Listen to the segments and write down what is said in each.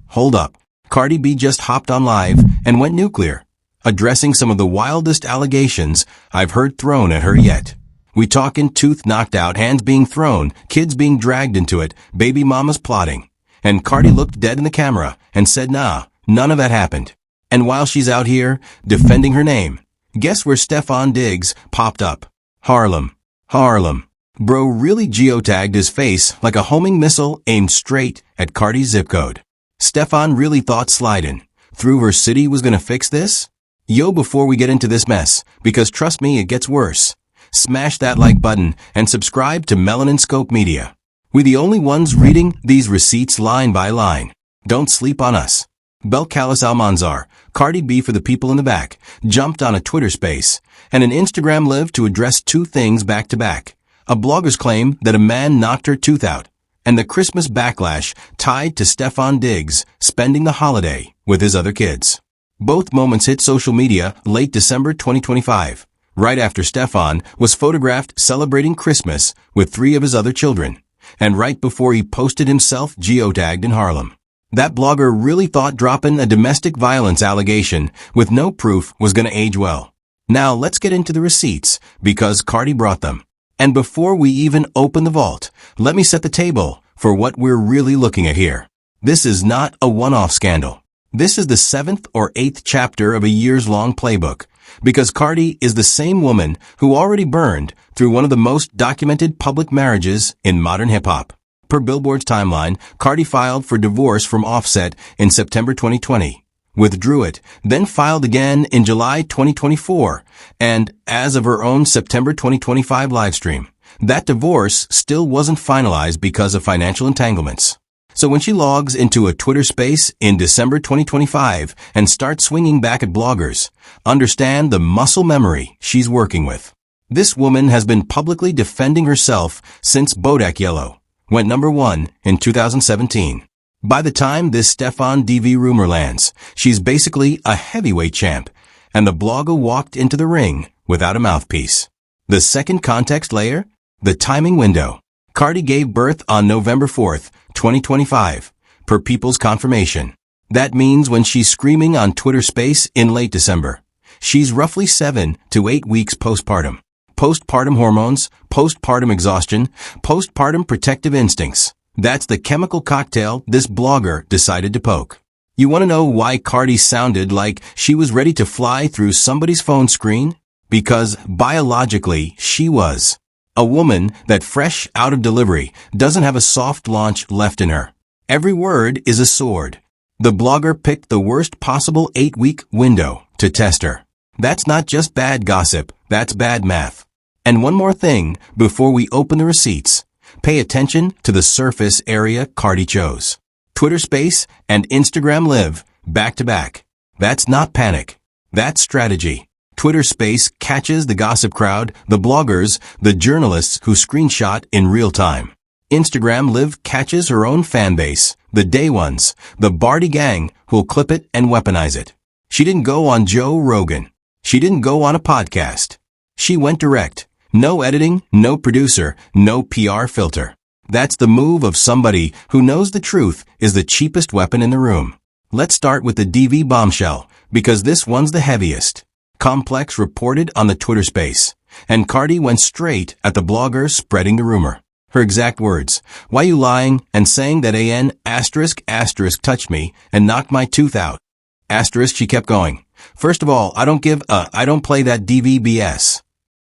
Hold up. Cardi B just hopped on live and went nuclear, addressing some of the wildest allegations I've heard thrown at her yet. We talking tooth knocked out, hands being thrown, kids being dragged into it, baby mamas plotting. And Cardi looked dead in the camera and said, nah, none of that happened. And while she's out here defending her name, guess where Stefon Diggs popped up? Harlem. Bro really geotagged his face like a homing missile aimed straight at Cardi's zip code. Stefon really thought sliding through her city was gonna fix this? Yo, before we get into this mess, because trust me, it gets worse, smash that like button and subscribe to Melanin Scope Media. We're the only ones reading these receipts line by line. Don't sleep on us. Belcalis Almanzar, Cardi B for the people in the back, jumped on a Twitter space and an Instagram live to address two things back to back. A blogger's claim that a man knocked her tooth out, and the Christmas backlash tied to Stefon Diggs spending the holiday with his other kids. Both moments hit social media late December 2025, right after Stefon was photographed celebrating Christmas with 3 of his other children, and right before he posted himself geotagged in Harlem. That blogger really thought dropping a domestic violence allegation with no proof was gonna age well. Now let's get into the receipts, because Cardi brought them. And before we even open the vault, let me set the table for what we're really looking at here. This is not a one-off scandal. This is the 7th or 8th chapter of a years-long playbook, because Cardi is the same woman who already burned through one of the most documented public marriages in modern hip-hop. Per Billboard's timeline, Cardi filed for divorce from Offset in September 2020, withdrew it, then filed again in July 2024, and as of her own September 2025 livestream, that divorce still wasn't finalized because of financial entanglements. So when she logs into a Twitter space in December 2025 and starts swinging back at bloggers, understand the muscle memory she's working with. This woman has been publicly defending herself since Bodak Yellow went #1 in 2017. By the time this Stefon DV rumor lands, she's basically a heavyweight champ, and the blogger walked into the ring without a mouthpiece. The second context layer? The timing window. Cardi gave birth on November 4th, 2025, per People's Confirmation. That means when she's screaming on Twitter Space in late December, she's roughly 7 to 8 weeks postpartum. Postpartum hormones, postpartum exhaustion, postpartum protective instincts. That's the chemical cocktail this blogger decided to poke. You want to know why Cardi sounded like she was ready to fly through somebody's phone screen? Because biologically, she was. A woman that fresh out of delivery doesn't have a soft launch left in her. Every word is a sword. The blogger picked the worst possible 8-week window to test her. That's not just bad gossip, that's bad math. And one more thing before we open the receipts. Pay attention to the surface area Cardi chose. Twitter Space and Instagram Live, back to back. That's not panic. That's strategy. Twitter Space catches the gossip crowd, the bloggers, the journalists who screenshot in real time. Instagram Live catches her own fan base, the day ones, the Barty gang who'll clip it and weaponize it. She didn't go on Joe Rogan. She didn't go on a podcast. She went direct. No editing, no producer, no PR filter. That's the move of somebody who knows the truth is the cheapest weapon in the room. Let's start with the DV bombshell, because this one's the heaviest. Complex reported on the Twitter space, and Cardi went straight at the blogger spreading the rumor. Her exact words, "Why you lying and saying that AN *** touched me and knocked my tooth out?" She kept going. "First of all, I don't play that DV BS."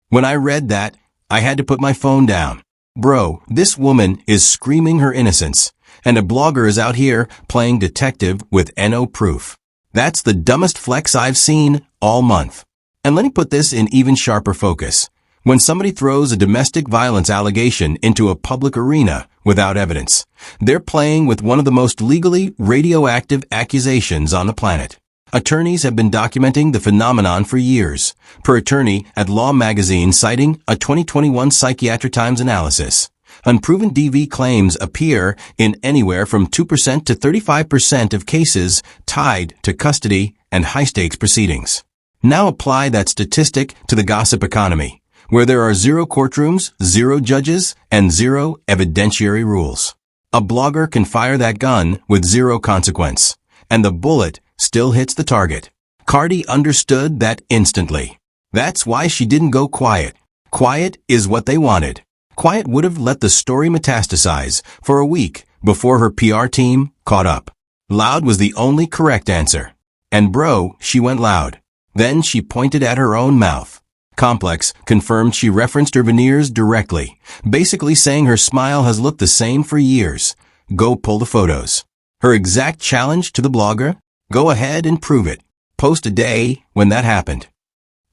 When I read that, I had to put my phone down. Bro, this woman is screaming her innocence, and a blogger is out here playing detective with NO proof. That's the dumbest flex I've seen all month. And let me put this in even sharper focus. When somebody throws a domestic violence allegation into a public arena without evidence, they're playing with one of the most legally radioactive accusations on the planet. Attorneys have been documenting the phenomenon for years, per attorney at Law Magazine citing a 2021 Psychiatric Times analysis. Unproven DV claims appear in anywhere from 2% to 35% of cases tied to custody and high-stakes proceedings. Now apply that statistic to the gossip economy, where there are 0 courtrooms, 0 judges, and 0 evidentiary rules. A blogger can fire that gun with zero consequence, and the bullet still hits the target. Cardi understood that instantly. That's why she didn't go quiet. Quiet is what they wanted. Quiet would have let the story metastasize for a week before her PR team caught up. Loud was the only correct answer. And bro, she went loud. Then she pointed at her own mouth. Complex confirmed she referenced her veneers directly, basically saying her smile has looked the same for years. Go pull the photos. Her exact challenge to the blogger? Go ahead and prove it. Post a day when that happened.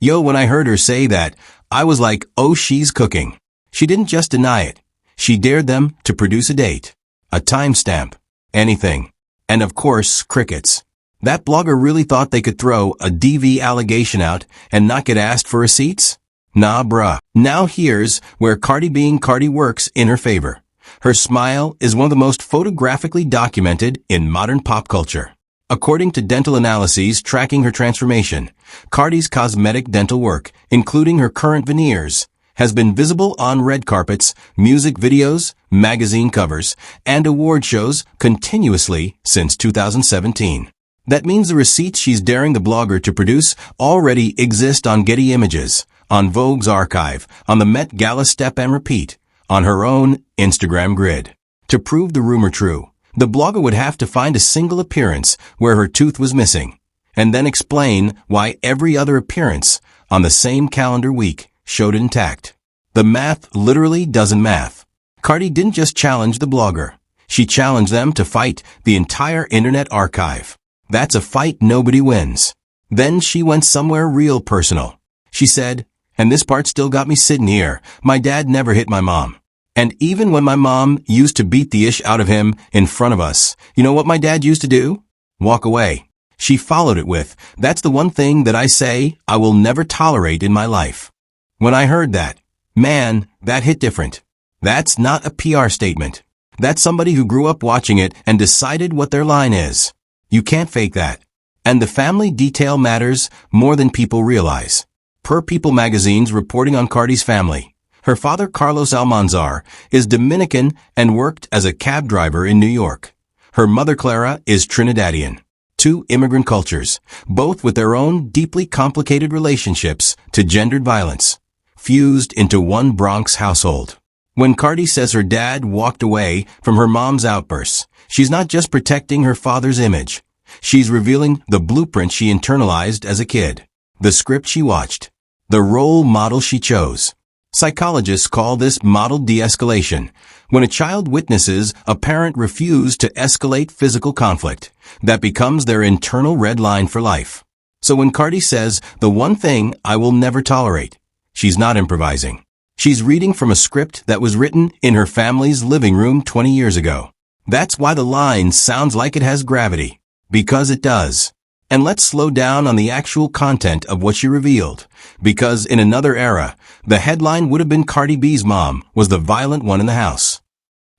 Yo, when I heard her say that, I was like, oh, she's cooking. She didn't just deny it. She dared them to produce a date, a timestamp, anything. And of course, crickets. That blogger really thought they could throw a DV allegation out and not get asked for receipts? Nah, bruh. Now here's where Cardi being Cardi works in her favor. Her smile is one of the most photographically documented in modern pop culture. According to dental analyses tracking her transformation, Cardi's cosmetic dental work, including her current veneers, has been visible on red carpets, music videos, magazine covers, and award shows continuously since 2017. That means the receipts she's daring the blogger to produce already exist on Getty Images, on Vogue's archive, on the Met Gala step and repeat, on her own Instagram grid. To prove the rumor true, the blogger would have to find a single appearance where her tooth was missing, and then explain why every other appearance on the same calendar week showed it intact. The math literally doesn't math. Cardi didn't just challenge the blogger. She challenged them to fight the entire internet archive. That's a fight nobody wins. Then she went somewhere real personal. She said, and this part still got me sitting here, my dad never hit my mom. And even when my mom used to beat the ish out of him in front of us, you know what my dad used to do? Walk away. She followed it with, that's the one thing that I say I will never tolerate in my life. When I heard that, man, that hit different. That's not a PR statement. That's somebody who grew up watching it and decided what their line is. You can't fake that. And the family detail matters more than people realize. Per People magazine's reporting on Cardi's family, her father Carlos Almanzar is Dominican and worked as a cab driver in New York. Her mother Clara is Trinidadian. Two immigrant cultures, both with their own deeply complicated relationships to gendered violence, fused into one Bronx household. When Cardi says her dad walked away from her mom's outbursts, she's not just protecting her father's image. She's revealing the blueprint she internalized as a kid, the script she watched, the role model she chose. Psychologists call this model de-escalation. When a child witnesses a parent refuse to escalate physical conflict, that becomes their internal red line for life. So when Cardi says, the one thing I will never tolerate, she's not improvising. She's reading from a script that was written in her family's living room 20 years ago. That's why the line sounds like it has gravity. Because it does. And let's slow down on the actual content of what she revealed. Because in another era, the headline would have been Cardi B's mom was the violent one in the house.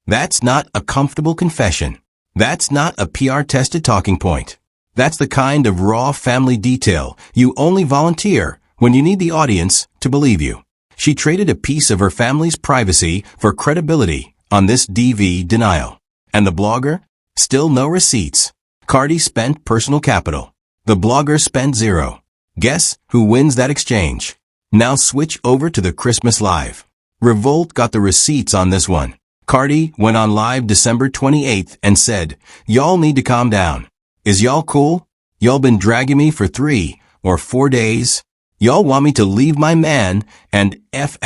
That's not a comfortable confession. That's not a PR-tested talking point. That's the kind of raw family detail you only volunteer when you need the audience to believe you. She traded a piece of her family's privacy for credibility on this DV denial. And the blogger? Still no receipts. Cardi spent personal capital. The blogger spent zero. Guess who wins that exchange? Now switch over to the Christmas Live. Revolt got the receipts on this one. Cardi went on live December 28th and said, y'all need to calm down. Is y'all cool? Y'all been dragging me for 3 or 4 days? Y'all want me to leave my man and F**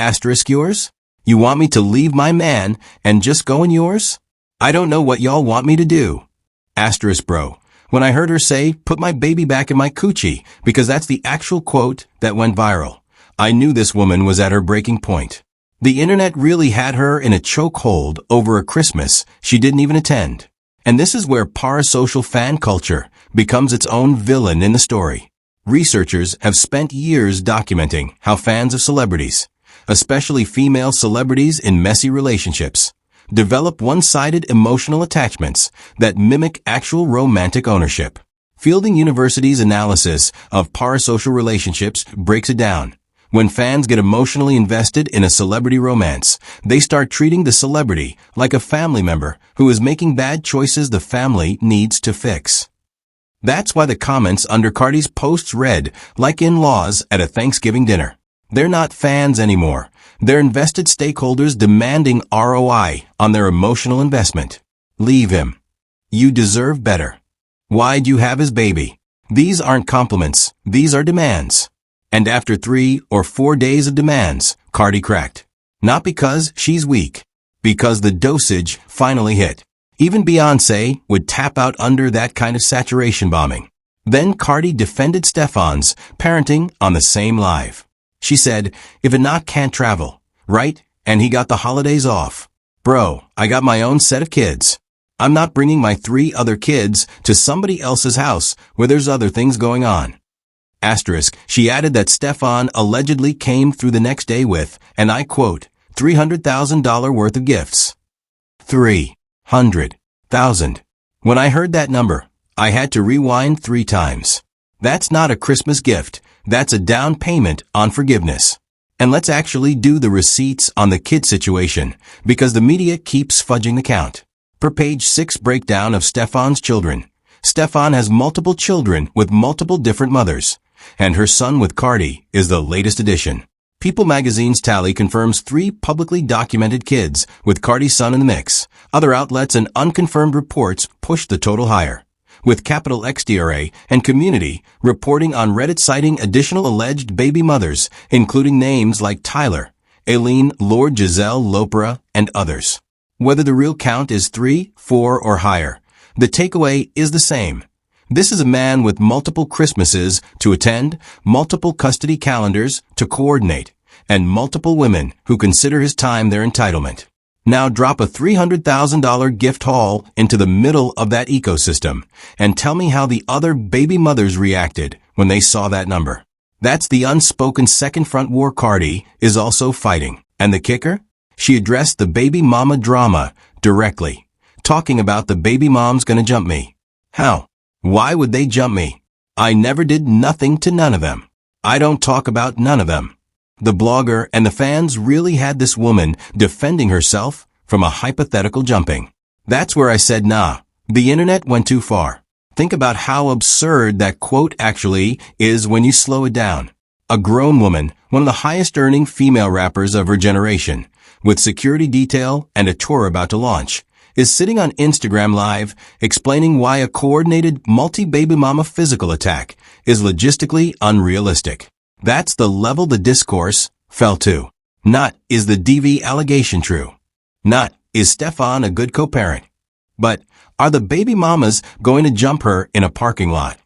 yours? You want me to leave my man and just go in yours? I don't know what y'all want me to do. Bro. When I heard her say, put my baby back in my coochie, because that's the actual quote that went viral, I knew this woman was at her breaking point. The internet really had her in a chokehold over a Christmas she didn't even attend. And this is where parasocial fan culture becomes its own villain in the story. Researchers have spent years documenting how fans of celebrities, especially female celebrities in messy relationships, develop one-sided emotional attachments that mimic actual romantic ownership. Fielding University's analysis of parasocial relationships breaks it down. When fans get emotionally invested in a celebrity romance, they start treating the celebrity like a family member who is making bad choices the family needs to fix. That's why the comments under Cardi's posts read, like in-laws at a Thanksgiving dinner. They're not fans anymore. They're invested stakeholders demanding ROI on their emotional investment. Leave him. You deserve better. Why'd you have his baby? These aren't compliments. These are demands. And after 3 or 4 days of demands, Cardi cracked. Not because she's weak. Because the dosage finally hit. Even Beyoncé would tap out under that kind of saturation bombing. Then Cardi defended Stefon's parenting on the same live. She said, if a knock can't travel, right? And he got the holidays off. Bro, I got my own set of kids. I'm not bringing my 3 other kids to somebody else's house where there's other things going on. Asterisk, she added that Stefon allegedly came through the next day with, and I quote, $300,000 worth of gifts. 300,000. When I heard that number, I had to rewind 3 times. That's not a Christmas gift. That's a down payment on forgiveness. And let's actually do the receipts on the kid situation, because the media keeps fudging the count. Per page 6 breakdown of Stefon's children. Stefon has multiple children with multiple different mothers, and her son with Cardi is the latest addition. People magazine's tally confirms 3 publicly documented kids, with Cardi's son in the mix. Other outlets and unconfirmed reports push the total higher, with capital XDRA and Community reporting on Reddit citing additional alleged baby mothers, including names like Tyler, Aileen, Lord Giselle Lopera, and others. Whether the real count is 3, 4, or higher, the takeaway is the same. This is a man with multiple Christmases to attend, multiple custody calendars to coordinate, and multiple women who consider his time their entitlement. Now drop a $300,000 gift haul into the middle of that ecosystem and tell me how the other baby mothers reacted when they saw that number. That's the unspoken second front war Cardi is also fighting. And the kicker? She addressed the baby mama drama directly, talking about the baby mom's gonna jump me. How? Why would they jump me? I never did nothing to none of them. I don't talk about none of them. The blogger and the fans really had this woman defending herself from a hypothetical jumping. That's where I said, nah, the internet went too far. Think about how absurd that quote actually is when you slow it down. A grown woman, one of the highest earning female rappers of her generation, with security detail and a tour about to launch, is sitting on Instagram Live explaining why a coordinated multi-baby mama physical attack is logistically unrealistic. That's the level the discourse fell to. Not, is the DV allegation true? Not, is Stefon a good co-parent? But, are the baby mamas going to jump her in a parking lot?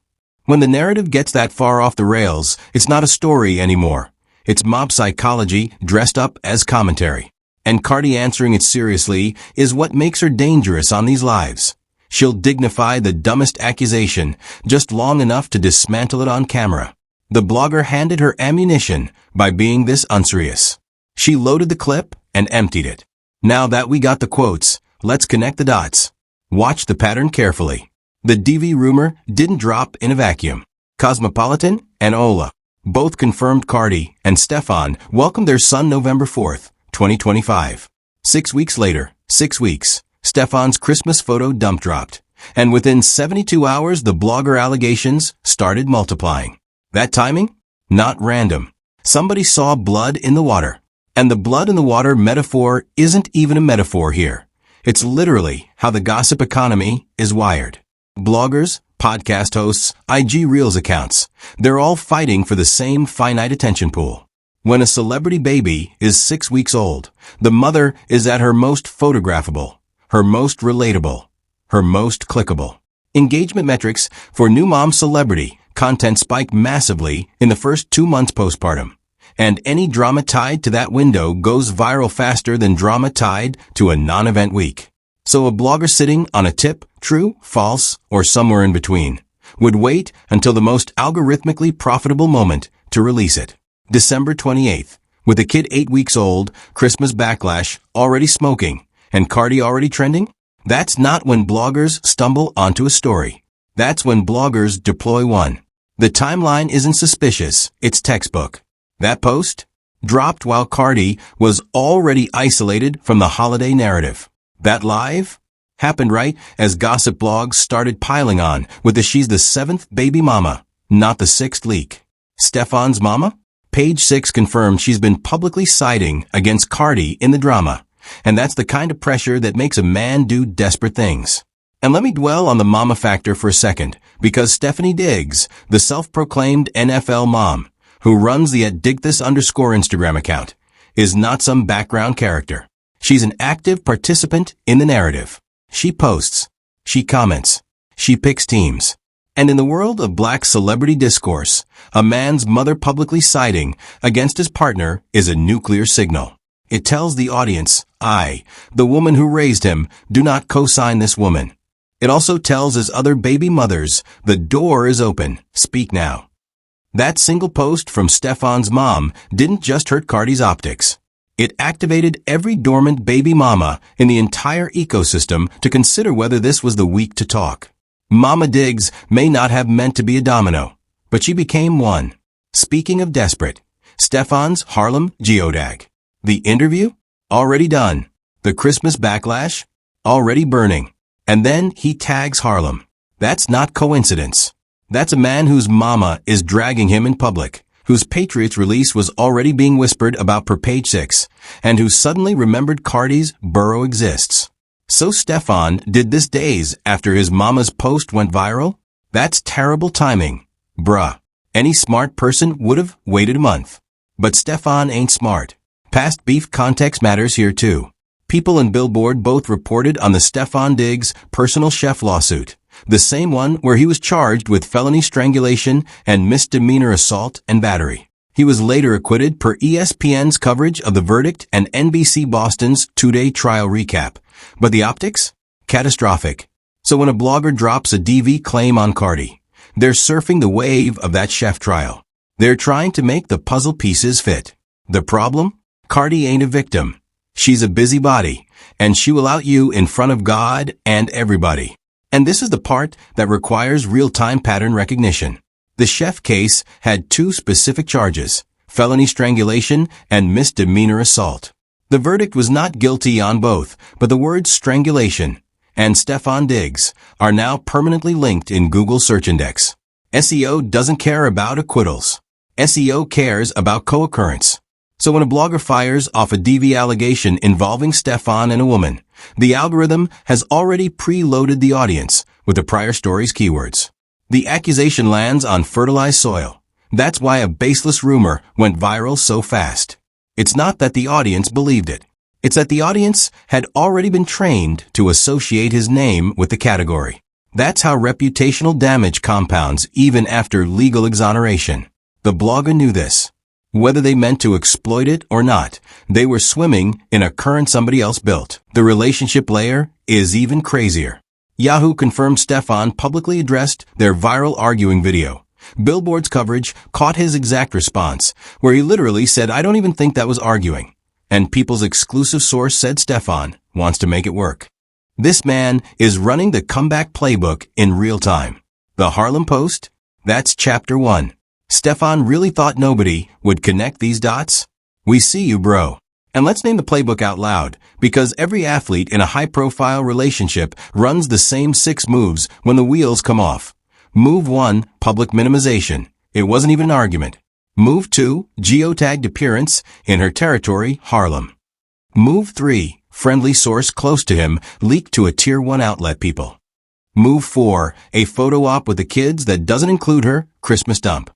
When the narrative gets that far off the rails, it's not a story anymore. It's mob psychology dressed up as commentary. And Cardi answering it seriously is what makes her dangerous on these lives. She'll dignify the dumbest accusation just long enough to dismantle it on camera. The blogger handed her ammunition by being this unserious. She loaded the clip and emptied it. Now that we got the quotes, let's connect the dots. Watch the pattern carefully. The DV rumor didn't drop in a vacuum. Cosmopolitan and Ola both confirmed Cardi and Stefon welcomed their son November 4th, 2025. 6 weeks later, 6 weeks, Stefon's Christmas photo dump dropped. And within 72 hours, the blogger allegations started multiplying. That timing? Not random. Somebody saw blood in the water. And the blood in the water metaphor isn't even a metaphor here. It's literally how the gossip economy is wired. Bloggers, podcast hosts, IG Reels accounts, they're all fighting for the same finite attention pool. When a celebrity baby is 6 weeks old, the mother is at her most photographable, her most relatable, her most clickable. Engagement metrics for new mom celebrity content spike massively in the first 2 months postpartum. And any drama tied to that window goes viral faster than drama tied to a non-event week. So a blogger sitting on a tip, true, false, or somewhere in between, would wait until the most algorithmically profitable moment to release it. December 28th, with a kid 8 weeks old, Christmas backlash, already smoking, and Cardi already trending? That's not when bloggers stumble onto a story. That's when bloggers deploy one. The timeline isn't suspicious, it's textbook. That post? Dropped while Cardi was already isolated from the holiday narrative. That live? Happened right as gossip blogs started piling on with the she's the 7th baby mama, not the 6th leak. Stefon's mama? Page 6 confirmed she's been publicly siding against Cardi in the drama, and that's the kind of pressure that makes a man do desperate things. And let me dwell on the mama factor for a second, because Stefon Diggs, the self-proclaimed NFL mom, who runs the @digthis_ Instagram account, is not some background character. She's an active participant in the narrative. She posts, she comments, she picks teams. And in the world of black celebrity discourse, a man's mother publicly siding against his partner is a nuclear signal. It tells the audience, I, the woman who raised him, do not co-sign this woman. It also tells his other baby mothers, the door is open, speak now. That single post from Stefon's mom didn't just hurt Cardi's optics. It activated every dormant baby mama in the entire ecosystem to consider whether this was the week to talk. Mama Diggs may not have meant to be a domino, but she became one. Speaking of desperate, Stefon's Harlem geotag. The interview? Already done. The Christmas backlash? Already burning. And then he tags Harlem. That's not coincidence. That's a man whose mama is dragging him in public, whose Patriots release was already being whispered about per page 6, and who suddenly remembered Cardi's borough exists. So Stefon did this days after his mama's post went viral? That's terrible timing. Bruh. Any smart person would have waited a month. But Stefon ain't smart. Past beef context matters here too. People and Billboard both reported on the Stefon Diggs personal chef lawsuit, the same one where he was charged with felony strangulation and misdemeanor assault and battery. He was later acquitted per ESPN's coverage of the verdict and NBC Boston's 2-day trial recap. But the optics? Catastrophic. So when a blogger drops a DV claim on Cardi, they're surfing the wave of that chef trial. They're trying to make the puzzle pieces fit. The problem? Cardi ain't a victim. She's a busybody, and she will out you in front of God and everybody. And this is the part that requires real-time pattern recognition. The chef case had 2 specific charges, felony strangulation and misdemeanor assault. The verdict was not guilty on both, but the words strangulation and Stefon Diggs are now permanently linked in Google search index. SEO doesn't care about acquittals. SEO cares about co-occurrence. So when a blogger fires off a DV allegation involving Stefon and a woman, the algorithm has already preloaded the audience with the prior story's keywords. The accusation lands on fertilized soil. That's why a baseless rumor went viral so fast. It's not that the audience believed it. It's that the audience had already been trained to associate his name with the category. That's how reputational damage compounds even after legal exoneration. The blogger knew this. Whether they meant to exploit it or not, they were swimming in a current somebody else built. The relationship layer is even crazier. Yahoo confirmed Stefon publicly addressed their viral arguing video. Billboard's coverage caught his exact response, where he literally said, I don't even think that was arguing. And People's exclusive source said Stefon wants to make it work. This man is running the comeback playbook in real time. The Harlem Post? That's chapter 1. Stefon really thought nobody would connect these dots? We see you, bro. And let's name the playbook out loud, because every athlete in a high-profile relationship runs the same 6 moves when the wheels come off. Move 1, public minimization. It wasn't even an argument. Move 2, geotagged appearance in her territory, Harlem. Move 3, friendly source close to him, leaked to a Tier 1 outlet people. Move 4, a photo op with the kids that doesn't include her, Christmas dump.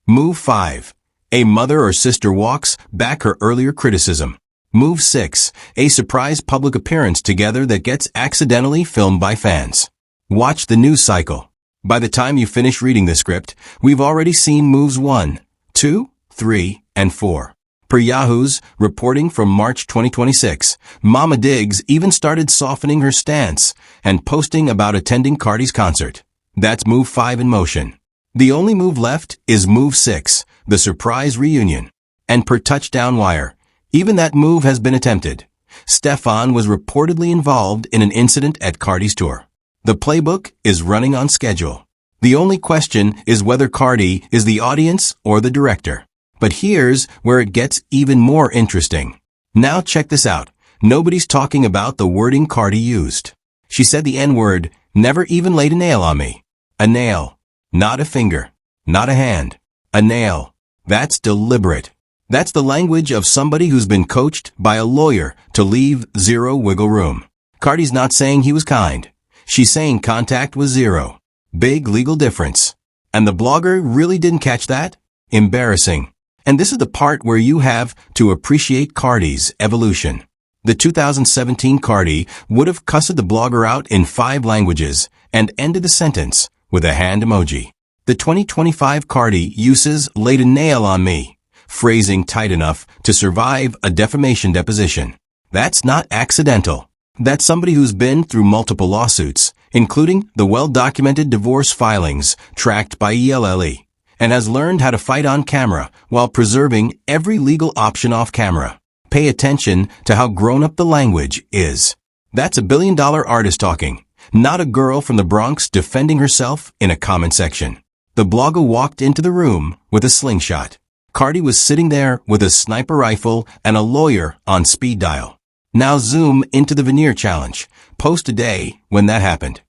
Move 5, a mother or sister walks back her earlier criticism. Move 6, a surprise public appearance together that gets accidentally filmed by fans. Watch the news cycle. By the time you finish reading the script, we've already seen moves 1, 2, 3, and 4. Per Yahoo's reporting from March 2026, Mama Diggs even started softening her stance and posting about attending Cardi's concert. That's move 5 in motion. The only move left is move 6, the surprise reunion. And per touchdown wire, even that move has been attempted. Stefon was reportedly involved in an incident at Cardi's tour. The playbook is running on schedule. The only question is whether Cardi is the audience or the director. But here's where it gets even more interesting. Now check this out. Nobody's talking about the wording Cardi used. She said the N-word, never even laid a nail on me. A nail. Not a finger. Not a hand. A nail. That's deliberate. That's the language of somebody who's been coached by a lawyer to leave zero wiggle room. Cardi's not saying he was kind. She's saying contact was zero. Big legal difference. And the blogger really didn't catch that? Embarrassing. And this is the part where you have to appreciate Cardi's evolution. The 2017 Cardi would have cussed the blogger out in 5 languages and ended the sentence with a hand emoji. The 2025 Cardi uses laid a nail on me, phrasing tight enough to survive a defamation deposition. That's not accidental. That's somebody who's been through multiple lawsuits, including the well-documented divorce filings tracked by ELLE, and has learned how to fight on camera while preserving every legal option off camera. Pay attention to how grown-up the language is. That's a billion-dollar artist talking, not a girl from the Bronx defending herself in a comment section. The blogger walked into the room with a slingshot. Cardi was sitting there with a sniper rifle and a lawyer on speed dial. Now zoom into the veneer challenge. Post a day when that happened.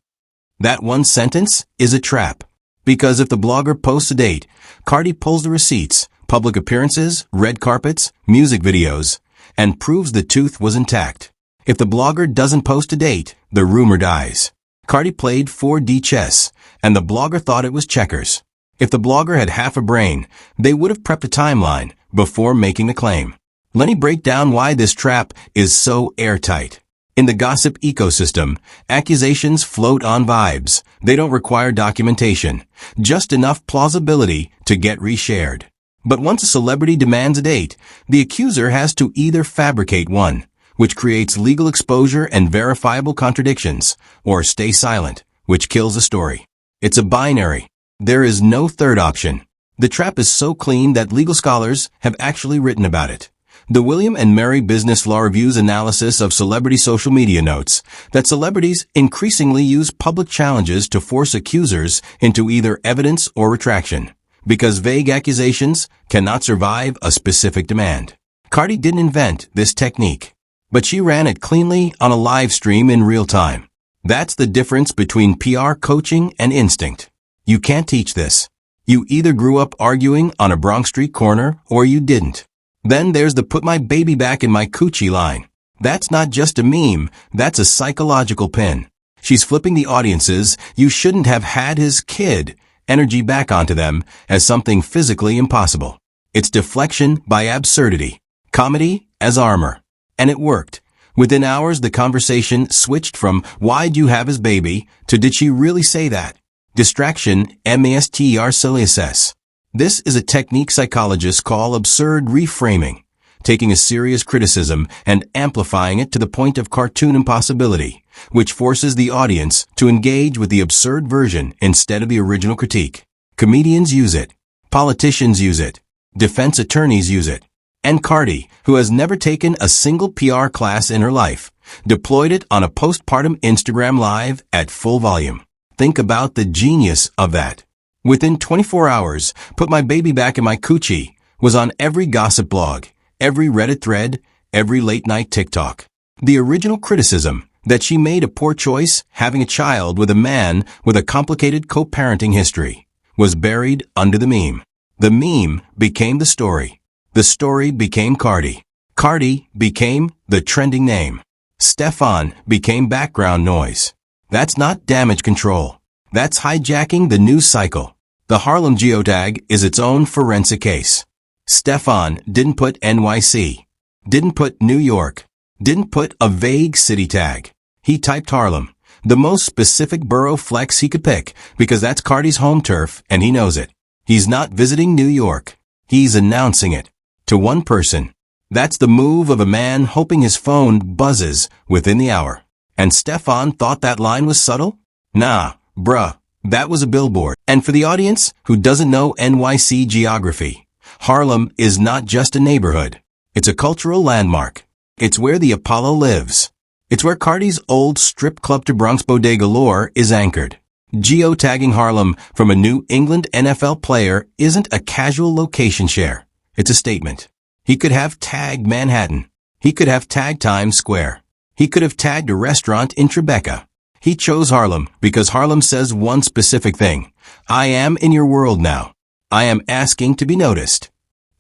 That one sentence is a trap. Because if the blogger posts a date, Cardi pulls the receipts, public appearances, red carpets, music videos, and proves the tooth was intact. If the blogger doesn't post a date, the rumor dies. Cardi played 4D chess, and the blogger thought it was checkers. If the blogger had half a brain, they would have prepped a timeline before making the claim. Let me break down why this trap is so airtight. In the gossip ecosystem, accusations float on vibes. They don't require documentation, just enough plausibility to get reshared. But once a celebrity demands a date, the accuser has to either fabricate one, which creates legal exposure and verifiable contradictions, or stay silent, which kills the story. It's a binary. There is no third option. The trap is so clean that legal scholars have actually written about it. The William and Mary Business Law Review's analysis of celebrity social media notes that celebrities increasingly use public challenges to force accusers into either evidence or retraction, because vague accusations cannot survive a specific demand. Cardi didn't invent this technique, but she ran it cleanly on a live stream in real time. That's the difference between PR coaching and instinct. You can't teach this. You either grew up arguing on a Bronx street corner or you didn't. Then there's the put my baby back in my coochie line. That's not just a meme, that's a psychological pin. She's flipping the audience's "you shouldn't have had his kid" energy back onto them as something physically impossible. It's deflection by absurdity, comedy as armor. And it worked. Within hours, the conversation switched from "why'd you have his baby" to "did she really say that?" Distraction, master. This is a technique psychologists call absurd reframing, taking a serious criticism and amplifying it to the point of cartoon impossibility, which forces the audience to engage with the absurd version instead of the original critique. Comedians use it. Politicians use it. Defense attorneys use it. And Cardi, who has never taken a single PR class in her life, deployed it on a postpartum Instagram live at full volume. Think about the genius of that. Within 24 hours, "Put my baby back in my coochie" was on every gossip blog, every Reddit thread, every late-night TikTok. The original criticism, that she made a poor choice having a child with a man with a complicated co-parenting history, was buried under the meme. The meme became the story. The story became Cardi. Cardi became the trending name. Stefon became background noise. That's not damage control. That's hijacking the news cycle. The Harlem geotag is its own forensic case. Stefon didn't put NYC, didn't put New York, didn't put a vague city tag. He typed Harlem, the most specific borough flex he could pick, because that's Cardi's home turf and he knows it. He's not visiting New York. He's announcing it to one person. That's the move of a man hoping his phone buzzes within the hour. And Stefon thought that line was subtle? Nah. Bruh, that was a billboard. And for the audience who doesn't know NYC geography, Harlem is not just a neighborhood. It's a cultural landmark. It's where the Apollo lives. It's where Cardi's old strip club to Bronx bodega lore is anchored. Geotagging Harlem from a New England NFL player isn't a casual location share. It's a statement. He could have tagged Manhattan. He could have tagged Times Square. He could have tagged a restaurant in Tribeca. He chose Harlem because Harlem says one specific thing. I am in your world now. I am asking to be noticed.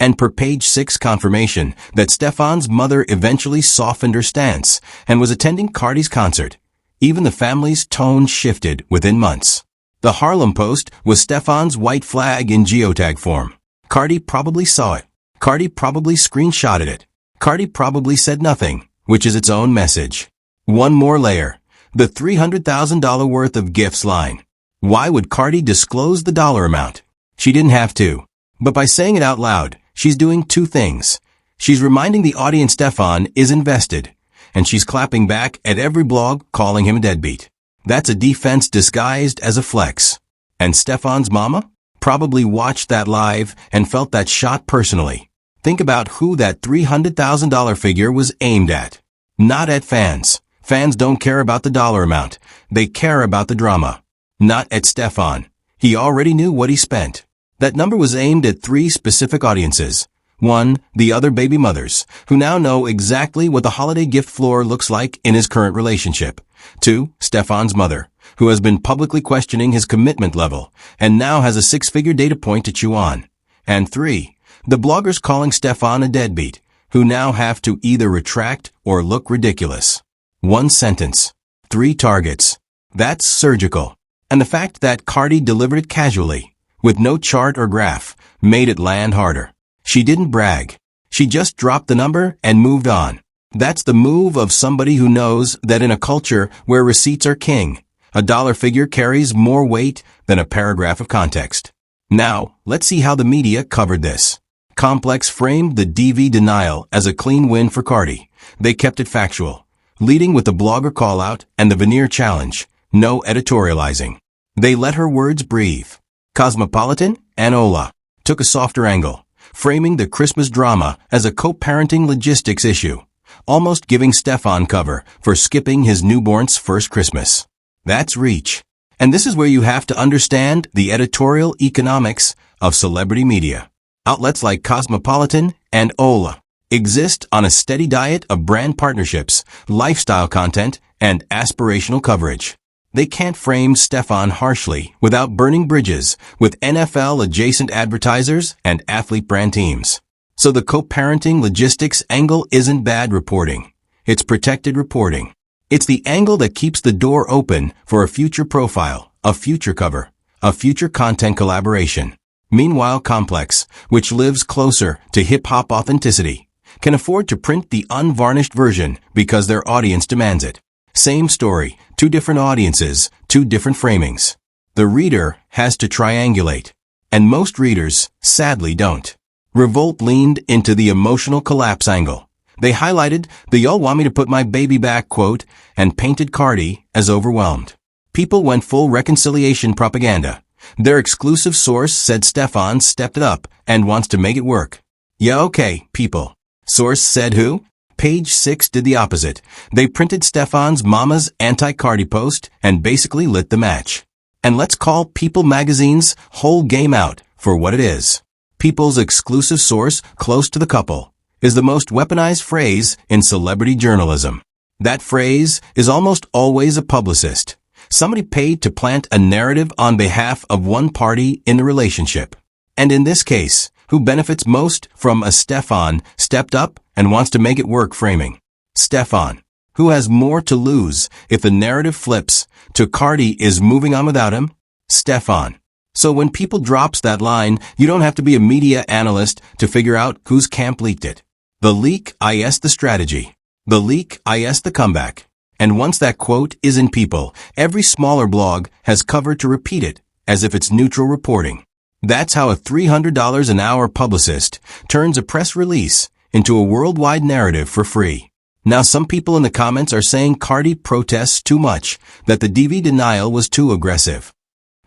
And per page 6 confirmation that Stefon's mother eventually softened her stance and was attending Cardi's concert. Even the family's tone shifted within months. The Harlem Post was Stefon's white flag in geotag form. Cardi probably saw it. Cardi probably screenshotted it. Cardi probably said nothing, which is its own message. One more layer. The $300,000 worth of gifts line. Why would Cardi disclose the dollar amount? She didn't have to. But by saying it out loud, she's doing two things. She's reminding the audience Stefon is invested, and she's clapping back at every blog calling him a deadbeat. That's a defense disguised as a flex. And Stefon's mama probably watched that live and felt that shot personally. Think about who that $300,000 figure was aimed at. Not at fans. Fans don't care about the dollar amount. They care about the drama. Not at Stefon. He already knew what he spent. That number was aimed at 3 specific audiences. 1, the other baby mothers, who now know exactly what the holiday gift floor looks like in his current relationship. 2, Stefon's mother, who has been publicly questioning his commitment level and now has a 6-figure data point to chew on. And 3, the bloggers calling Stefon a deadbeat, who now have to either retract or look ridiculous. 1 sentence. 3 targets. That's surgical. And the fact that Cardi delivered it casually, with no chart or graph, made it land harder. She didn't brag. She just dropped the number and moved on. That's the move of somebody who knows that in a culture where receipts are king, a dollar figure carries more weight than a paragraph of context. Now, let's see how the media covered this. Complex framed the DV denial as a clean win for Cardi. They kept it factual, leading with the blogger call-out and the veneer challenge. No editorializing. They let her words breathe. Cosmopolitan and Ola took a softer angle, framing the Christmas drama as a co-parenting logistics issue, almost giving Stefon cover for skipping his newborn's first Christmas. That's reach. And this is where you have to understand the editorial economics of celebrity media. Outlets like Cosmopolitan and Ola exist on a steady diet of brand partnerships, lifestyle content, and aspirational coverage. They can't frame Stefon harshly without burning bridges with NFL-adjacent advertisers and athlete brand teams. So the co-parenting logistics angle isn't bad reporting. It's protected reporting. It's the angle that keeps the door open for a future profile, a future cover, a future content collaboration. Meanwhile, Complex, which lives closer to hip-hop authenticity, can afford to print the unvarnished version because their audience demands it. Same story, 2 different audiences, 2 different framings. The reader has to triangulate, and most readers, sadly, don't. Revolt leaned into the emotional collapse angle. They highlighted the "y'all want me to put my baby back" quote and painted Cardi as overwhelmed. People went full reconciliation propaganda. Their exclusive source said Stefon stepped it up and wants to make it work. Yeah, okay, people. Source said who? Page 6 did the opposite. They printed Stefon's mama's anti-Cardi post and basically lit the match. And let's call People magazine's whole game out for what it is. People's exclusive source close to the couple is the most weaponized phrase in celebrity journalism. That phrase is almost always a publicist, somebody paid to plant a narrative on behalf of one party in the relationship. And in this case, who benefits most from a Stefon stepped up and wants to make it work framing? Stefon. Who has more to lose if the narrative flips to Cardi is moving on without him? Stefon. So when People drops that line, you don't have to be a media analyst to figure out whose camp leaked it. The leak is the strategy. The leak is the comeback. And once that quote is in People, every smaller blog has covered to repeat it as if it's neutral reporting. That's how a $300 an hour publicist turns a press release into a worldwide narrative for free. Now some people in the comments are saying Cardi protests too much, that the DV denial was too aggressive.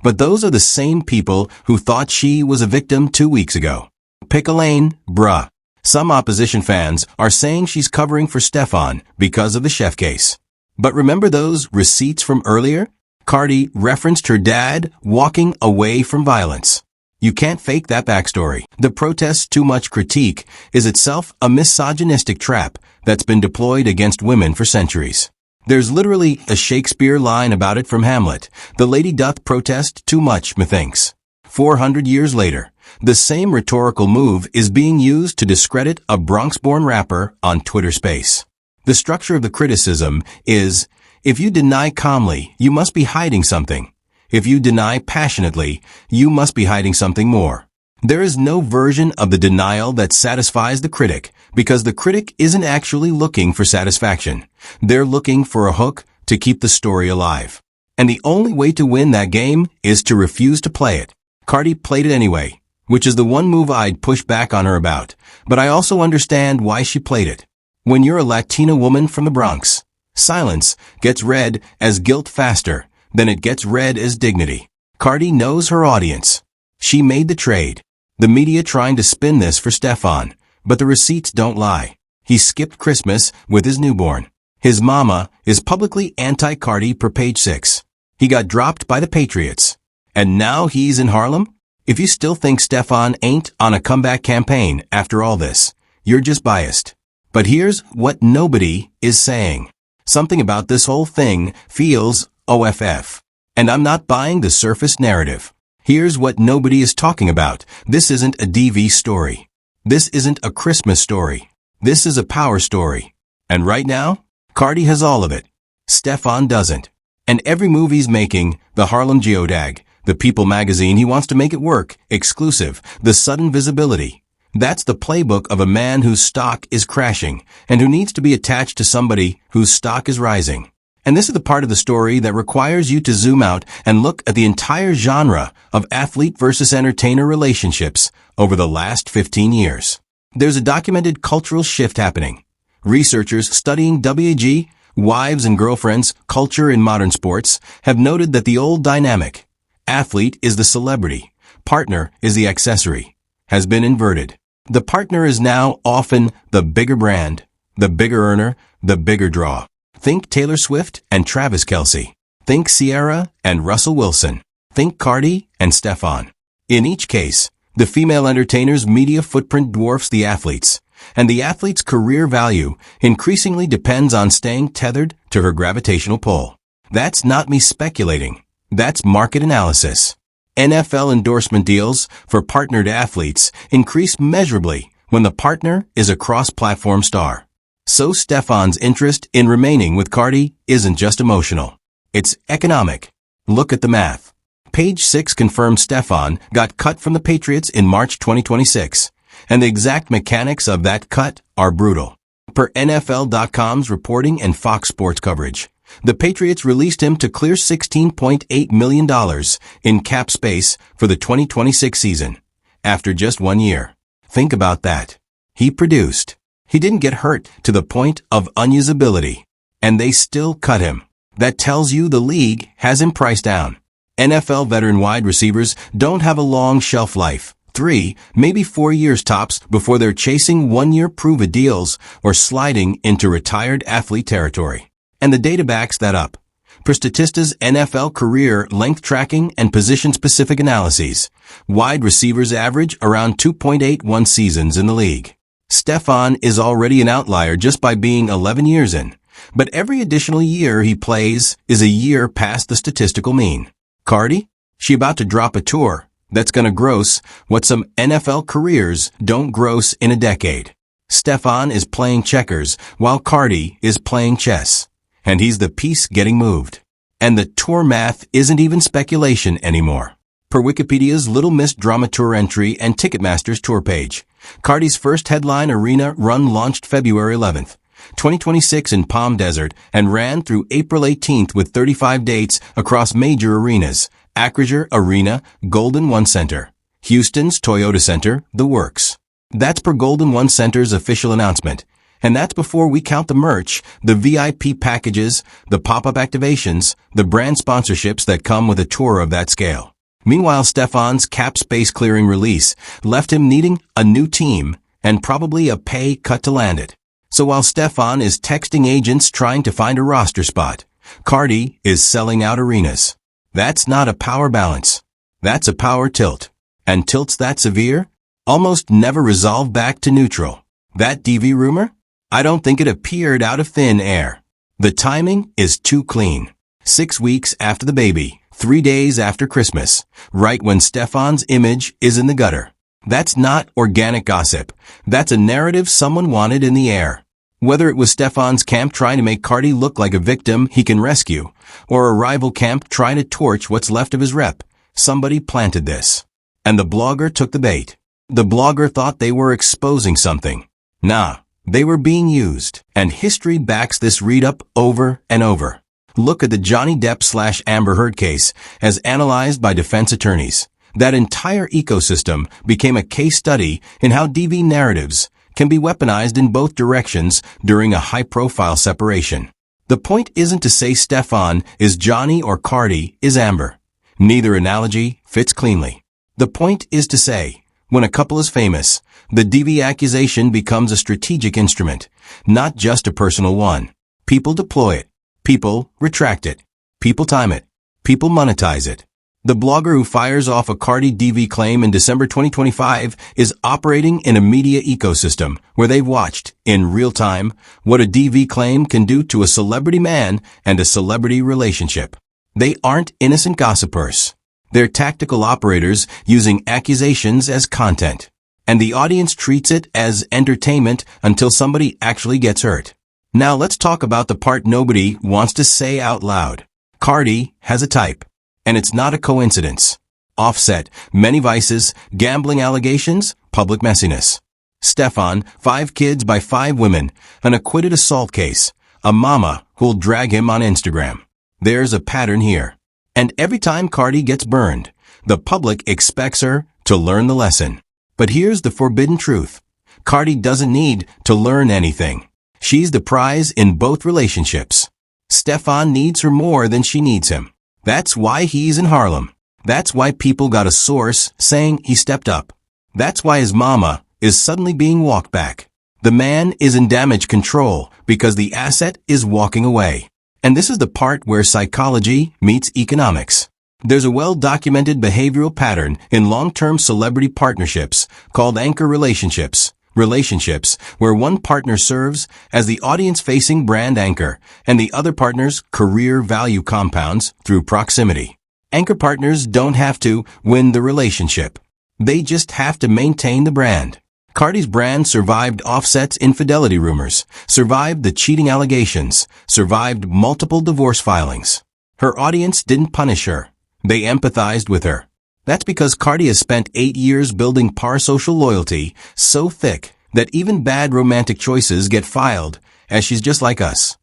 But those are the same people who thought she was a victim 2 weeks ago. Pick a lane, bruh. Some opposition fans are saying she's covering for Stefon because of the chef case. But remember those receipts from earlier? Cardi referenced her dad walking away from violence. You can't fake that backstory. The protest's too much critique is itself a misogynistic trap that's been deployed against women for centuries. There's literally a Shakespeare line about it from Hamlet. The lady doth protest too much, methinks. 400 years later, the same rhetorical move is being used to discredit a Bronx-born rapper on Twitter Space. The structure of the criticism is, if you deny calmly, you must be hiding something. If you deny passionately, you must be hiding something more. There is no version of the denial that satisfies the critic, because the critic isn't actually looking for satisfaction. They're looking for a hook to keep the story alive. And the only way to win that game is to refuse to play it. Cardi played it anyway, which is the one move I'd push back on her about, but I also understand why she played it. When you're a Latina woman from the Bronx, silence gets read as guilt faster than it gets read as dignity. Cardi knows her audience. She made the trade. The media trying to spin this for Stefon, but the receipts don't lie. He skipped Christmas with his newborn. His mama is publicly anti-Cardi per Page 6. He got dropped by the Patriots. And now he's in Harlem? If you still think Stefon ain't on a comeback campaign after all this, you're just biased. But here's what nobody is saying. Something about this whole thing feels OFF. And I'm not buying the surface narrative. Here's what nobody is talking about. This isn't a DV story. This isn't a Christmas story. This is a power story. And right now, Cardi has all of it. Stefon doesn't. And every move he's making, the Harlem geotag, the People magazine, he wants to make it work, exclusive, the sudden visibility. That's the playbook of a man whose stock is crashing and who needs to be attached to somebody whose stock is rising. And this is the part of the story that requires you to zoom out and look at the entire genre of athlete versus entertainer relationships over the last 15 years. There's a documented cultural shift happening. Researchers studying WG, wives and girlfriends, culture in modern sports, have noted that the old dynamic, athlete is the celebrity, partner is the accessory, has been inverted. The partner is now often the bigger brand, the bigger earner, the bigger draw. Think Taylor Swift and Travis Kelce. Think Ciara and Russell Wilson. Think Cardi and Stefon. In each case, the female entertainer's media footprint dwarfs the athlete's, and the athlete's career value increasingly depends on staying tethered to her gravitational pull. That's not me speculating. That's market analysis. NFL endorsement deals for partnered athletes increase measurably when the partner is a cross-platform star. So Stefon's interest in remaining with Cardi isn't just emotional. It's economic. Look at the math. Page 6 confirms Stefon got cut from the Patriots in March 2026, and the exact mechanics of that cut are brutal. Per NFL.com's reporting and Fox Sports coverage, the Patriots released him to clear $16.8 million in cap space for the 2026 season, after just 1 year. Think about that. He produced. He didn't get hurt to the point of unusability, and they still cut him. That tells you the league has him priced down. NFL veteran wide receivers don't have a long shelf life. 3, maybe 4 years tops before they're chasing 1-year prove-it deals or sliding into retired athlete territory. And the data backs that up. Per Statista's NFL career length tracking and position-specific analyses, wide receivers average around 2.81 seasons in the league. Stefon is already an outlier just by being 11 years in, but every additional year he plays is a year past the statistical mean. Cardi? She about to drop a tour that's gonna gross what some NFL careers don't gross in a decade. Stefon is playing checkers while Cardi is playing chess, and he's the piece getting moved. And the tour math isn't even speculation anymore. Per Wikipedia's Little Miss Drama Tour entry and Ticketmaster's tour page, Cardi's first headline arena run launched February 11th, 2026 in Palm Desert and ran through April 18th with 35 dates across major arenas, Acrisure Arena, Golden One Center, Houston's Toyota Center, the works. That's per Golden One Center's official announcement. And that's before we count the merch, the VIP packages, the pop-up activations, the brand sponsorships that come with a tour of that scale. Meanwhile, Stefon's cap space clearing release left him needing a new team and probably a pay cut to land it. So while Stefon is texting agents trying to find a roster spot, Cardi is selling out arenas. That's not a power balance. That's a power tilt. And tilts that severe? Almost never resolve back to neutral. That DV rumor? I don't think it appeared out of thin air. The timing is too clean. 6 weeks after the baby, 3 days after Christmas, right when Stefon's image is in the gutter. That's not organic gossip. That's a narrative someone wanted in the air. Whether it was Stefon's camp trying to make Cardi look like a victim he can rescue, or a rival camp trying to torch what's left of his rep, somebody planted this. And the blogger took the bait. The blogger thought they were exposing something. Nah, they were being used. And history backs this read-up over and over. Look at the Johnny Depp/Amber Heard case as analyzed by defense attorneys. That entire ecosystem became a case study in how DV narratives can be weaponized in both directions during a high-profile separation. The point isn't to say Stefon is Johnny or Cardi is Amber. Neither analogy fits cleanly. The point is to say, when a couple is famous, the DV accusation becomes a strategic instrument, not just a personal one. People deploy it. People retract it. People time it. People monetize it. The blogger who fires off a Cardi DV claim in December 2025 is operating in a media ecosystem where they've watched, in real time, what a DV claim can do to a celebrity man and a celebrity relationship. They aren't innocent gossipers. They're tactical operators using accusations as content. And the audience treats it as entertainment until somebody actually gets hurt. Now let's talk about the part nobody wants to say out loud. Cardi has a type. And it's not a coincidence. Offset, many vices, gambling allegations, public messiness. Stefon, 5 kids by 5 women, an acquitted assault case, a mama who'll drag him on Instagram. There's a pattern here. And every time Cardi gets burned, the public expects her to learn the lesson. But here's the forbidden truth. Cardi doesn't need to learn anything. She's the prize in both relationships. Stefon needs her more than she needs him. That's why he's in Harlem. That's why people got a source saying he stepped up. That's why his mama is suddenly being walked back. The man is in damage control because the asset is walking away. And this is the part where psychology meets economics. There's a well-documented behavioral pattern in long-term celebrity partnerships called anchor relationships. Relationships where one partner serves as the audience-facing brand anchor and the other partner's career value compounds through proximity. Anchor partners don't have to win the relationship. They just have to maintain the brand. Cardi's brand survived Offset's infidelity rumors, survived the cheating allegations, survived multiple divorce filings. Her audience didn't punish her. They empathized with her. That's because Cardi has spent 8 years building parasocial loyalty so thick that even bad romantic choices get filed, as she's just like us.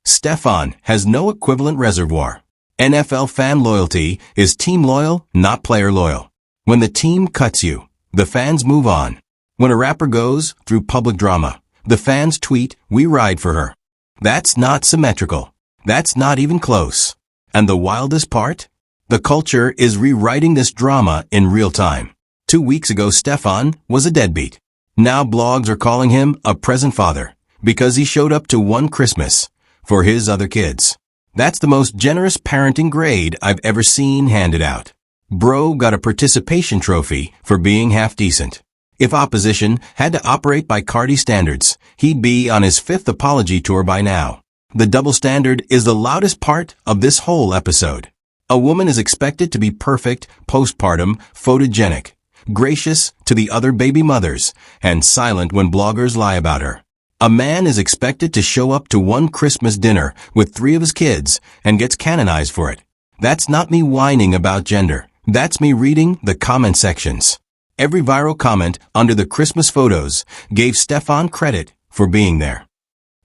Stefon has no equivalent reservoir. NFL fan loyalty is team loyal, not player loyal. When the team cuts you, the fans move on. When a rapper goes through public drama, the fans tweet, "We ride for her." That's not symmetrical. That's not even close. And the wildest part? The culture is rewriting this drama in real time. 2 weeks ago, Stefon was a deadbeat. Now blogs are calling him a present father because he showed up to one Christmas for his other kids. That's the most generous parenting grade I've ever seen handed out. Bro got a participation trophy for being half decent. If opposition had to operate by Cardi standards, he'd be on his 5th apology tour by now. The double standard is the loudest part of this whole episode. A woman is expected to be perfect, postpartum, photogenic, gracious to the other baby mothers, and silent when bloggers lie about her. A man is expected to show up to one Christmas dinner with 3 of his kids and gets canonized for it. That's not me whining about gender. That's me reading the comment sections. Every viral comment under the Christmas photos gave Stefon credit for being there.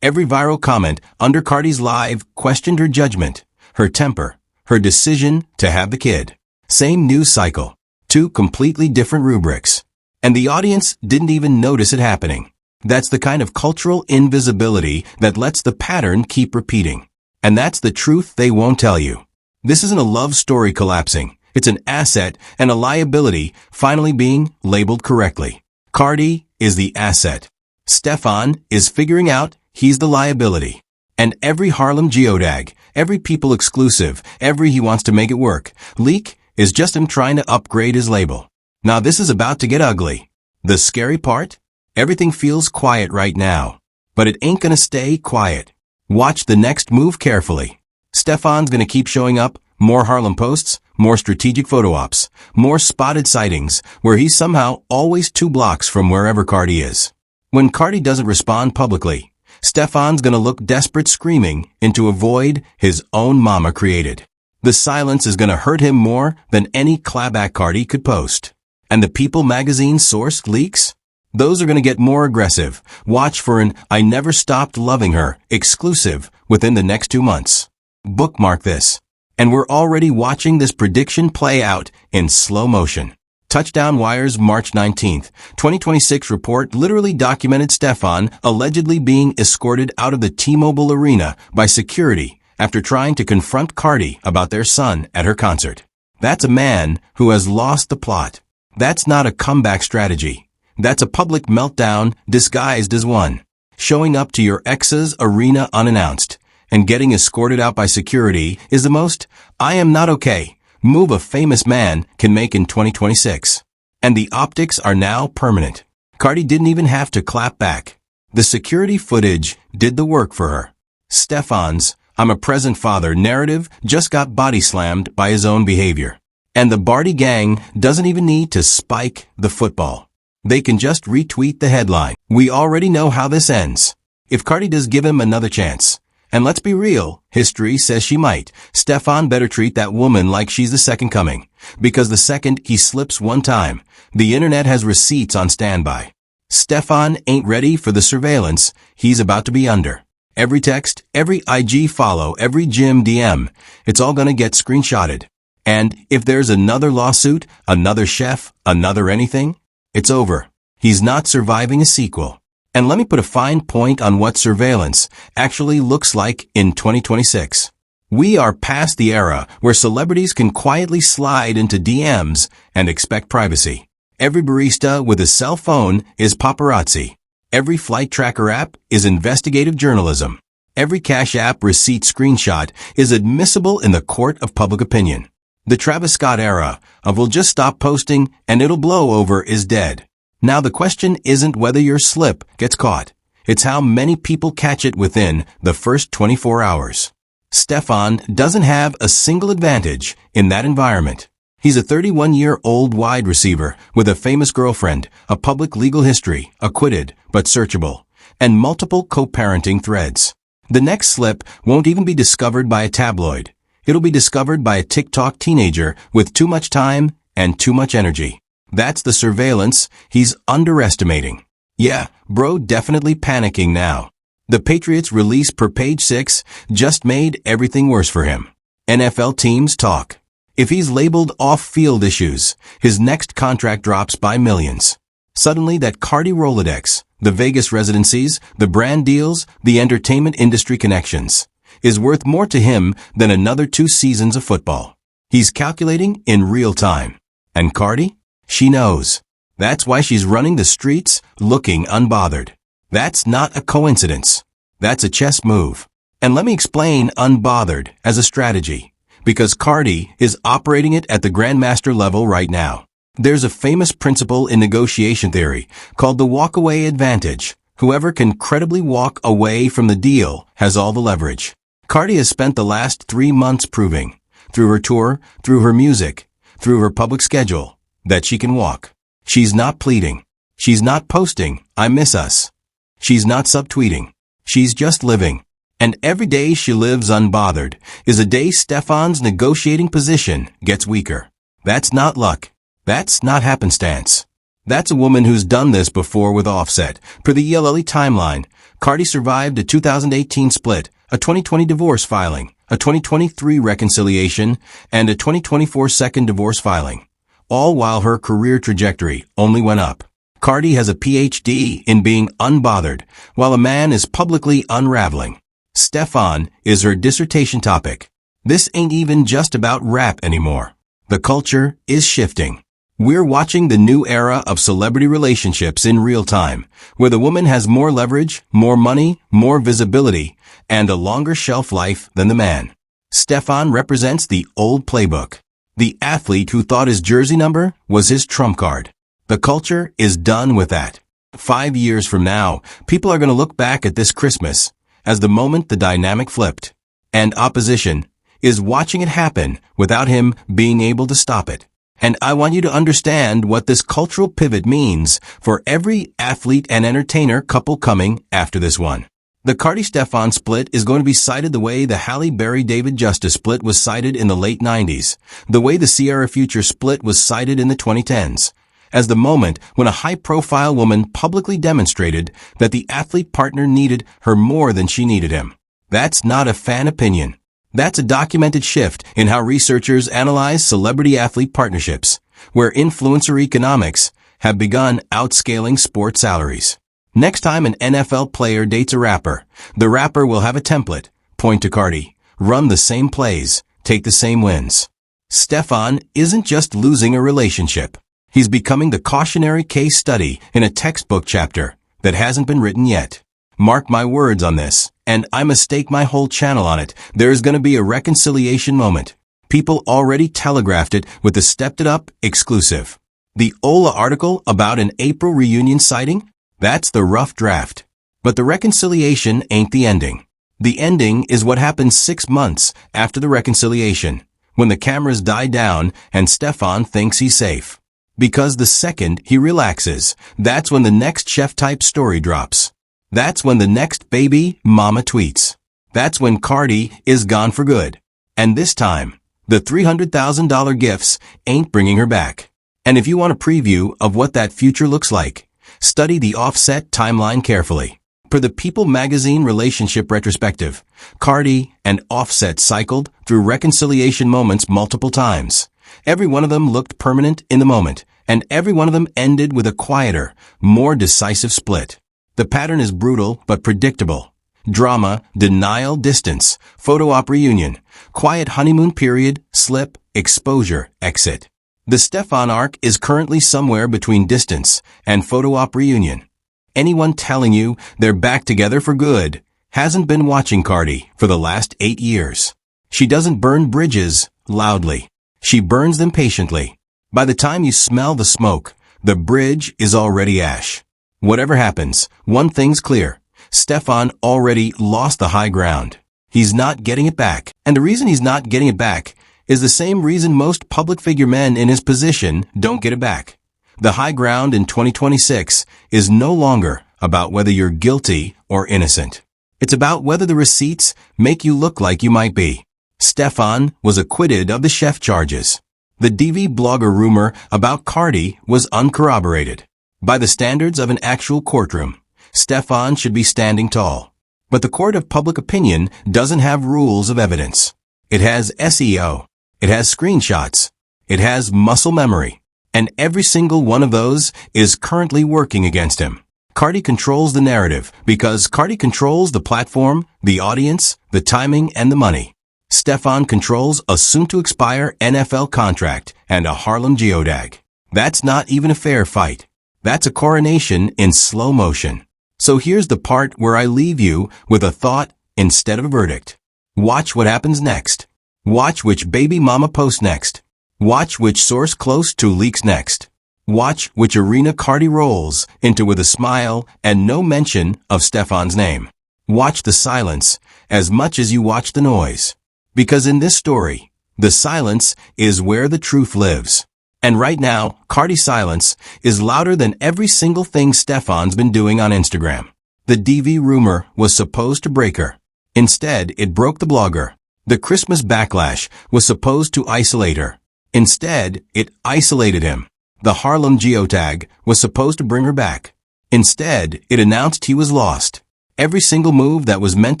Every viral comment under Cardi's live questioned her judgment, her temper, her decision to have the kid. Same news cycle. 2 completely different rubrics. And the audience didn't even notice it happening. That's the kind of cultural invisibility that lets the pattern keep repeating. And that's the truth they won't tell you. This isn't a love story collapsing. It's an asset and a liability finally being labeled correctly. Cardi is the asset. Stefon is figuring out he's the liability. And every Harlem geotag, every People exclusive, every he wants to make it work leak is just him trying to upgrade his label. Now this is about to get ugly. The scary part? Everything feels quiet right now. But it ain't gonna stay quiet. Watch the next move carefully. Stefon's gonna keep showing up, more Harlem posts, more strategic photo ops, more spotted sightings, where he's somehow always 2 blocks from wherever Cardi is. When Cardi doesn't respond publicly, Stefon's gonna look desperate screaming into a void his own mama created. The silence is gonna hurt him more than any clapback Cardi could post. And the People magazine sourced leaks? Those are gonna get more aggressive. Watch for an "I never stopped loving her" exclusive within the next 2 months. Bookmark this. And we're already watching this prediction play out in slow motion. Touchdown Wire's March 19, 2026 report literally documented Stefon allegedly being escorted out of the T-Mobile Arena by security after trying to confront Cardi about their son at her concert. That's a man who has lost the plot. That's not a comeback strategy. That's a public meltdown disguised as one. Showing up to your ex's arena unannounced and getting escorted out by security is the most "I am not okay" move a famous man can make in 2026. And the optics are now permanent. Cardi didn't even have to clap back. The security footage did the work for her. Stefon's "I'm a present father" narrative just got body slammed by his own behavior. And the Barty gang doesn't even need to spike the football. They can just retweet the headline. We already know how this ends. If Cardi does give him another chance, and let's be real, history says she might, Stefon better treat that woman like she's the second coming. Because the second he slips one time, the internet has receipts on standby. Stefon ain't ready for the surveillance he's about to be under. Every text, every IG follow, every gym DM, it's all gonna get screenshotted. And if there's another lawsuit, another chef, another anything, it's over. He's not surviving a sequel. And let me put a fine point on what surveillance actually looks like in 2026. We are past the era where celebrities can quietly slide into DMs and expect privacy. Every barista with a cell phone is paparazzi. Every flight tracker app is investigative journalism. Every Cash App receipt screenshot is admissible in the court of public opinion. The Travis Scott era of "we'll just stop posting and it'll blow over" is dead. Now the question isn't whether your slip gets caught. It's how many people catch it within the first 24 hours. Stefon doesn't have a single advantage in that environment. He's a 31-year-old wide receiver with a famous girlfriend, a public legal history, acquitted but searchable, and multiple co-parenting threads. The next slip won't even be discovered by a tabloid. It'll be discovered by a TikTok teenager with too much time and too much energy. That's the surveillance he's underestimating. Yeah, bro definitely panicking now. The Patriots release per Page 6 just made everything worse for him. NFL teams talk. If he's labeled off-field issues, his next contract drops by millions. Suddenly that Cardi Rolodex, the Vegas residencies, the brand deals, the entertainment industry connections, is worth more to him than another 2 seasons of football. He's calculating in real time. And Cardi? She knows. That's why she's running the streets looking unbothered. That's not a coincidence. That's a chess move. And let me explain unbothered as a strategy, because Cardi is operating it at the grandmaster level right now. There's a famous principle in negotiation theory called the walkaway advantage. Whoever can credibly walk away from the deal has all the leverage. Cardi has spent the last 3 months proving, through her tour, through her music, through her public schedule, that she can walk. She's not pleading. She's not posting "I miss us." She's not subtweeting. She's just living. And every day she lives unbothered is a day Stefon's negotiating position gets weaker. That's not luck. That's not happenstance. That's a woman who's done this before with Offset. Per the ELLE timeline, Cardi survived a 2018 split, a 2020 divorce filing, a 2023 reconciliation, and a 2024 second divorce filing, all while her career trajectory only went up. Cardi has a PhD in being unbothered, while a man is publicly unraveling. Stefon is her dissertation topic. This ain't even just about rap anymore. The culture is shifting. We're watching the new era of celebrity relationships in real time, where the woman has more leverage, more money, more visibility, and a longer shelf life than the man. Stefon represents the old playbook. The athlete who thought his jersey number was his trump card. The culture is done with that. 5 years from now, people are going to look back at this Christmas as the moment the dynamic flipped. And opposition is watching it happen without him being able to stop it. And I want you to understand what this cultural pivot means for every athlete and entertainer couple coming after this one. The Cardi-Stefon split is going to be cited the way the Halle Berry-David Justice split was cited in the late 90s, the way the Sierra Future split was cited in the 2010s, as the moment when a high-profile woman publicly demonstrated that the athlete partner needed her more than she needed him. That's not a fan opinion. That's a documented shift in how researchers analyze celebrity-athlete partnerships, where influencer economics have begun outscaling sport salaries. Next time an NFL player dates a rapper, the rapper will have a template, point to Cardi, run the same plays, take the same wins. Stefon isn't just losing a relationship. He's becoming the cautionary case study in a textbook chapter that hasn't been written yet. Mark my words on this, and I mistake my whole channel on it. There is going to be a reconciliation moment. People already telegraphed it with the Stepped It Up exclusive. The Ola article about an April reunion sighting? That's the rough draft. But the reconciliation ain't the ending. The ending is what happens 6 months after the reconciliation, when the cameras die down and Stefon thinks he's safe. Because the second he relaxes, that's when the next chef-type story drops. That's when the next baby mama tweets. That's when Cardi is gone for good. And this time, the $300,000 gifts ain't bringing her back. And if you want a preview of what that future looks like, study the Offset timeline carefully. Per the People magazine relationship retrospective, Cardi and Offset cycled through reconciliation moments multiple times. Every one of them looked permanent in the moment, and every one of them ended with a quieter, more decisive split. The pattern is brutal but predictable. Drama, denial, distance, photo op reunion, quiet honeymoon period, slip, exposure, exit. The Stefon arc is currently somewhere between distance and photo op reunion. Anyone telling you they're back together for good hasn't been watching Cardi for the last 8 years. She doesn't burn bridges loudly. She burns them patiently. By the time you smell the smoke, the bridge is already ash. Whatever happens, one thing's clear. Stefon already lost the high ground. He's not getting it back. And the reason he's not getting it back is the same reason most public figure men in his position don't get it back. The high ground in 2026 is no longer about whether you're guilty or innocent. It's about whether the receipts make you look like you might be. Stefon was acquitted of the chef charges. The DV blogger rumor about Cardi was uncorroborated. By the standards of an actual courtroom, Stefon should be standing tall. But the court of public opinion doesn't have rules of evidence. It has SEO. It has screenshots. It has muscle memory. And every single one of those is currently working against him. Cardi controls the narrative because Cardi controls the platform, the audience, the timing, and the money. Stefon controls a soon-to-expire NFL contract and a Harlem geotag. That's not even a fair fight. That's a coronation in slow motion. So here's the part where I leave you with a thought instead of a verdict. Watch what happens next. Watch which baby mama posts next. Watch which source close to leaks next. Watch which arena Cardi rolls into with a smile and no mention of Stefon's name. Watch the silence as much as you watch the noise. Because in this story, the silence is where the truth lives. And right now, Cardi's silence is louder than every single thing Stefon's been doing on Instagram. The DV rumor was supposed to break her. Instead, it broke the blogger. The Christmas backlash was supposed to isolate her. Instead, it isolated him. The Harlem geotag was supposed to bring her back. Instead, it announced he was lost. Every single move that was meant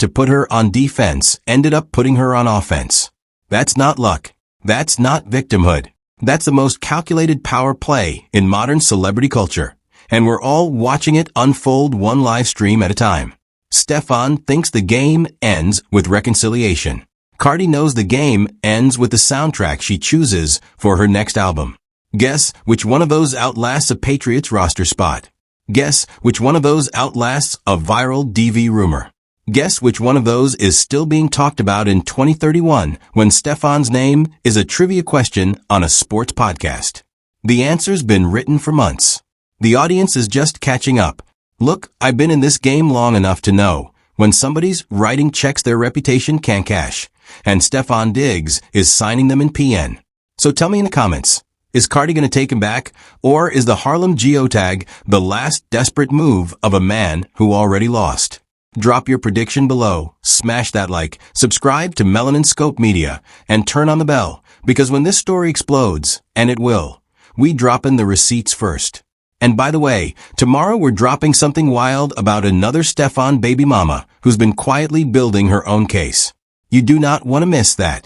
to put her on defense ended up putting her on offense. That's not luck. That's not victimhood. That's the most calculated power play in modern celebrity culture. And we're all watching it unfold one live stream at a time. Stefon thinks the game ends with reconciliation. Cardi knows the game ends with the soundtrack she chooses for her next album. Guess which one of those outlasts a Patriots roster spot? Guess which one of those outlasts a viral DV rumor? Guess which one of those is still being talked about in 2031 when Stefon's name is a trivia question on a sports podcast? The answer's been written for months. The audience is just catching up. Look, I've been in this game long enough to know when somebody's writing checks their reputation can't cash, and Stefon Diggs is signing them in PN. So tell me in the comments, is Cardi going to take him back, or is the Harlem geotag the last desperate move of a man who already lost? Drop your prediction below, smash that like, subscribe to Melanin Scope Media, and turn on the bell, because when this story explodes, and it will, we drop in the receipts first. And by the way, tomorrow we're dropping something wild about another Stefon baby mama who's been quietly building her own case. You do not want to miss that.